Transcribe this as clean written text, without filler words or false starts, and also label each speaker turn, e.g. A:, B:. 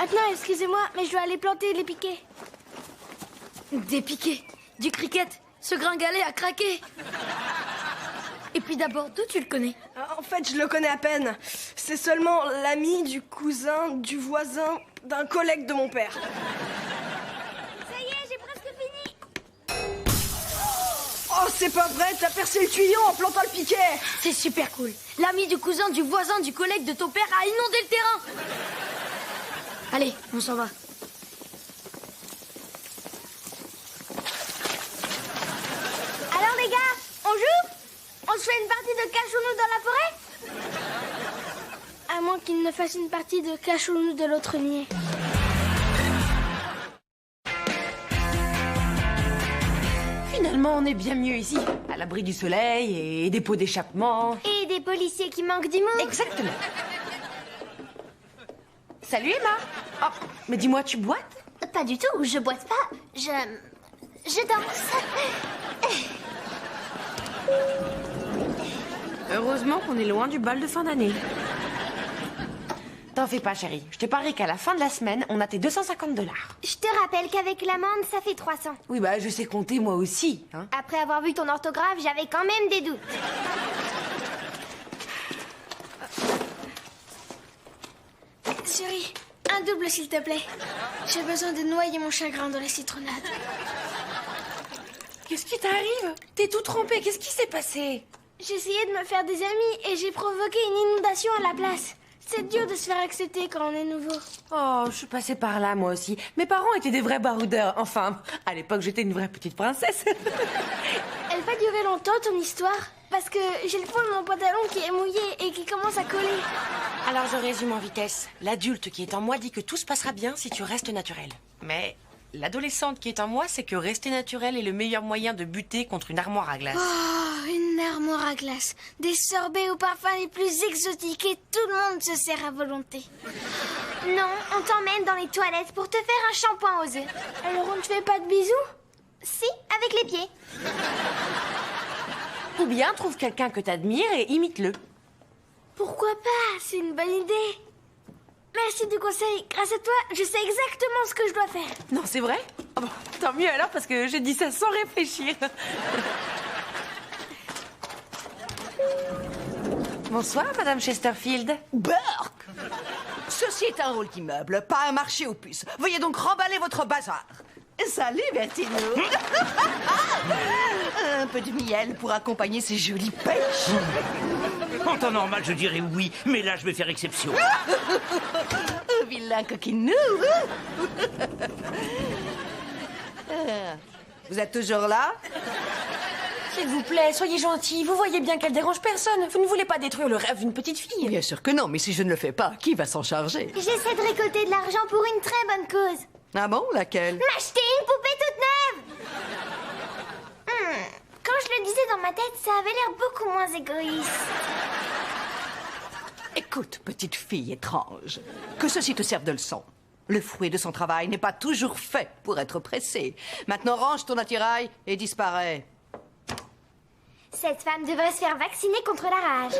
A: Maintenant, excusez-moi, mais je dois aller planter les piquets.
B: Des piquets? Du cricket? Ce gringalet a craqué. Et puis d'abord, d'où tu le connais?
A: En fait, je le connais à peine. C'est seulement l'ami du cousin, du voisin, d'un collègue de mon père.
C: Ça y est, j'ai presque fini.
A: Oh, c'est pas vrai, t'as percé le tuyau en plantant le piquet.
B: C'est super cool. L'ami du cousin, du voisin, du collègue de ton père a inondé le terrain. Allez, on s'en va.
C: Alors les gars, on joue? On se fait une partie de cache-nous dans la forêt?
A: À moins qu'il ne fasse une partie de cache-nous de l'autre niais.
D: Finalement, on est bien mieux ici, à l'abri du soleil et des pots d'échappement.
C: Et des policiers qui manquent d'humour.
D: Exactement. Salut Emma. Oh, mais dis-moi, tu boites?
C: Pas du tout, je boite pas. Je danse.
D: Heureusement qu'on est loin du bal de fin d'année. T'en fais pas, chérie. Je te parie qu'à la fin de la semaine, on a tes 250 $.
C: Je te rappelle qu'avec l'amende, ça fait 300.
D: Oui, bah, je sais compter moi aussi, hein.
C: Après avoir vu ton orthographe, j'avais quand même des doutes.
A: Chérie, un double s'il te plaît. J'ai besoin de noyer mon chagrin dans la citronnade.
D: Qu'est-ce qui t'arrive? T'es tout trempé, qu'est-ce qui s'est passé?
A: J'ai essayé de me faire des amis et j'ai provoqué une inondation à la place. C'est dur de se faire accepter quand on est nouveau.
D: Oh, je suis passée par là, moi aussi. Mes parents étaient des vrais baroudeurs. Enfin, à l'époque, j'étais une vraie petite princesse.
A: Elle va durer longtemps, ton histoire? Parce que j'ai le fond de mon pantalon qui est mouillé et qui commence à coller.
D: Alors, je résume en vitesse. L'adulte qui est en moi dit que tout se passera bien si tu restes naturel. Mais l'adolescente qui est en moi, c'est que rester naturel est le meilleur moyen de buter contre une armoire à glace.
A: Oh, une armoire à glace. Des sorbets aux parfums les plus exotiques et tout le monde se sert à volonté.
C: Non, on t'emmène dans les toilettes pour te faire un shampoing aux œufs.
A: Alors on ne fait pas de bisous?
C: Si, avec les pieds.
D: Ou bien trouve quelqu'un que t'admires et imite-le.
A: Pourquoi pas? C'est une bonne idée. Merci du conseil. Grâce à toi, je sais exactement ce que je dois faire.
D: Non, c'est vrai? Oh, bon, tant mieux alors, parce que j'ai dit ça sans réfléchir. Bonsoir, Madame Chesterfield.
E: Burke! Ceci est un hall d'immeuble, pas un marché aux puces. Veuillez donc remballer votre bazar. Salut, Bertino. Un peu de miel pour accompagner ces jolies pêches.
F: En temps normal, je dirais oui, mais là, je vais faire exception.
E: Vilain coquinou. Vous êtes toujours là?
D: S'il vous plaît, soyez gentil. Vous voyez bien qu'elle dérange personne. Vous ne voulez pas détruire le rêve d'une petite fille.
E: Bien sûr que non, mais si je ne le fais pas, qui va s'en charger?
C: J'essaie de récolter de l'argent pour une très bonne cause.
E: Ah bon, laquelle?
C: M'acheter une poupée toute neuve. Quand je le disais dans ma tête, ça avait l'air beaucoup moins égoïste.
E: Écoute, petite fille étrange, que ceci te serve de leçon. Le fruit de son travail n'est pas toujours fait pour être pressé. Maintenant, range ton attirail et disparais.
C: Cette femme devrait se faire vacciner contre la rage.